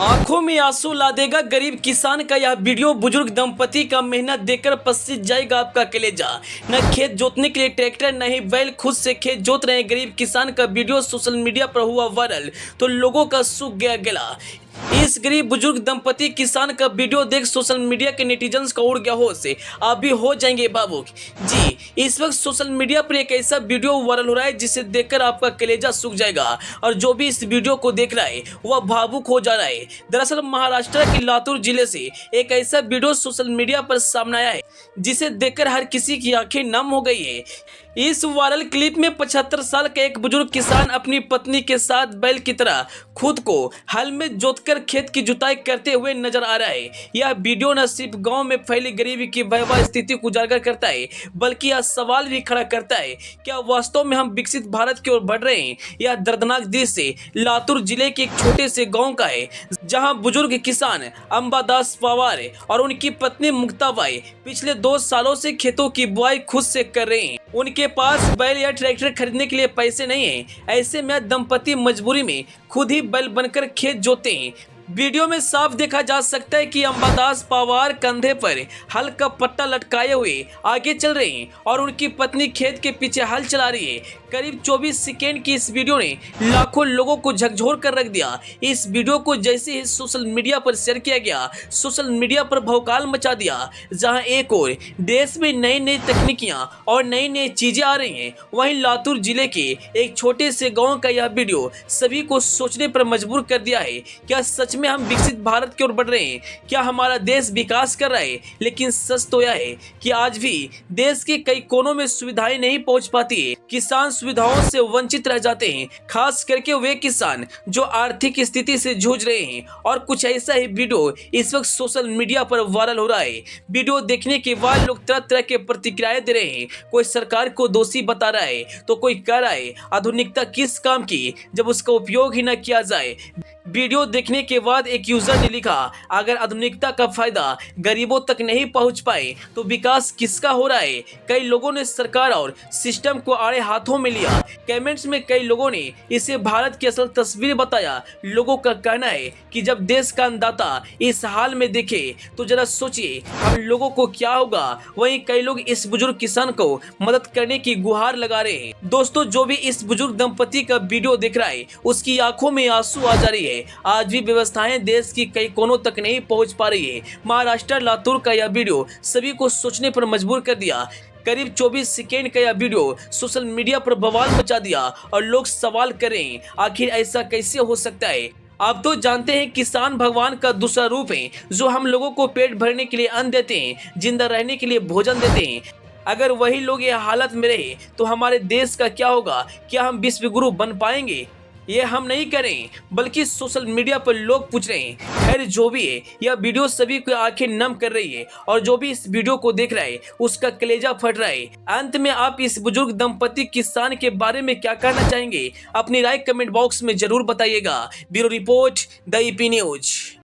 आंखों में आंसू ला देगा गरीब किसान का यह वीडियो। बुजुर्ग दंपति का मेहनत देखकर पसीज जाएगा आपका कलेजा। न खेत जोतने के लिए ट्रैक्टर, न ही बैल, खुद से खेत जोत रहे गरीब किसान का वीडियो सोशल मीडिया पर हुआ वायरल तो लोगों का सूख गया गला। इस गरीब बुजुर्ग दंपति किसान का वीडियो देख सोशल मीडिया के नेटिजन्स का उड़ गया होश। आप भी हो जाएंगे भावुक। जी, इस वक्त सोशल मीडिया पर एक ऐसा वीडियो वायरल हो रहा है जिसे देखकर आपका कलेजा सूख जाएगा और जो भी इस वीडियो को देख रहा है वह भावुक हो जा रहा है। दरअसल महाराष्ट्र के लातूर जिले से एक ऐसा वीडियो सोशल मीडिया पर सामने आया है जिसे देखकर हर किसी की आंखें नम हो गई है। इस वायरल क्लिप में 75 साल का एक बुजुर्ग किसान अपनी पत्नी के साथ बैल की तरह खुद को हल में जोतकर खेत की जुताई करते हुए नजर आ रहा है। यह वीडियो न सिर्फ गांव में फैली गरीबी की भयावह स्थिति को उजागर करता है बल्कि यह सवाल भी खड़ा करता है, क्या वास्तव में हम विकसित भारत की ओर बढ़ रहे हैं? यह दर्दनाक दृश्य लातूर जिले के एक छोटे से गाँव का है जहाँ बुजुर्ग किसान अंबादास पवार और उनकी पत्नी मुक्ताबाई पिछले 2 सालों से खेतों की बुआई खुद से कर रहे हैं। उनके पास बैल या ट्रैक्टर खरीदने के लिए पैसे नहीं हैं। ऐसे में दंपति मजबूरी में खुद ही बैल बनकर खेत जोते हैं। वीडियो में साफ देखा जा सकता है कि अंबादास पवार कंधे पर हल का पट्टा लटकाए हुए आगे चल रहे हैं और उनकी पत्नी खेत के पीछे हल चला रही है। करीब 24 सेकेंड की इस वीडियो ने लाखों लोगों को झकझोर कर रख दिया। इस वीडियो को जैसे ही सोशल मीडिया पर शेयर किया गया, सोशल मीडिया पर भौकाल मचा दिया। जहां एक और देश में नई नई तकनीकियां और नई नई चीजें आ रही हैं, वहीं लातूर जिले के एक छोटे से गाँव का यह वीडियो सभी को सोचने पर मजबूर कर दिया है। क्या सच में हम विकसित भारत की ओर बढ़ रहे हैं? क्या हमारा देश विकास कर रहा है? लेकिन सच तो यह है कि आज भी देश के कई कोनों में सुविधाएं नहीं पहुंच पाती है। किसान सुविधाओं से वंचित रह जाते हैं, खास करके वे किसान जो आर्थिक स्थिति से जूझ रहे हैं। और कुछ ऐसा ही वीडियो इस वक्त सोशल मीडिया पर वायरल हो रहा है। वीडियो देखने के बाद लोग तरह तरह के प्रतिक्रियाएं दे रहे हैं। कोई सरकार को दोषी बता रहा है तो कोई कह रहा है आधुनिकता किस काम की जब उसका उपयोग ही न किया जाए। वीडियो देखने के बाद एक यूजर ने लिखा, अगर आधुनिकता का फायदा गरीबों तक नहीं पहुंच पाए तो विकास किसका हो रहा है? कई लोगों ने सरकार और सिस्टम को आड़े हाथों में लिया। कमेंट्स में कई लोगों ने इसे भारत की असल तस्वीर बताया। लोगों का कहना है कि जब देश का अन्नदाता इस हाल में दिखे तो जरा सोचिए हम लोगों को क्या होगा। वहीं कई लोग इस बुजुर्ग किसान को मदद करने की गुहार लगा रहे हैं। दोस्तों, जो भी इस बुजुर्ग दंपति का वीडियो देख रहा है उसकी आंखों में आंसू आ जा रही है। आज भी व्यवस्थाएं देश की कई कोनों तक नहीं पहुंच पा रही है। महाराष्ट्र लातूर का यह वीडियो सभी को सोचने पर मजबूर कर दिया। करीब 24 सेकेंड का यह वीडियो सोशल मीडिया पर बवाल मचा दिया और लोग सवाल कर रहे हैं, आखिर ऐसा कैसे हो सकता है? आप तो जानते हैं किसान भगवान का दूसरा रूप है जो हम लोगों को पेट भरने के लिए अन्न देते हैं, जिंदा रहने के लिए भोजन देते हैं। अगर वही लोग ये हालत में रहे तो हमारे देश का क्या होगा? क्या हम विश्व गुरु बन पाएंगे? ये हम नहीं करें बल्कि सोशल मीडिया पर लोग पूछ रहे हैं। खैर, जो भी है यह वीडियो सभी को आंखें नम कर रही है और जो भी इस वीडियो को देख रहा है उसका कलेजा फट रहा है। अंत में आप इस बुजुर्ग दंपति किसान के बारे में क्या कहना चाहेंगे? अपनी राय कमेंट बॉक्स में जरूर बताइएगा। Bureau report, the EP news.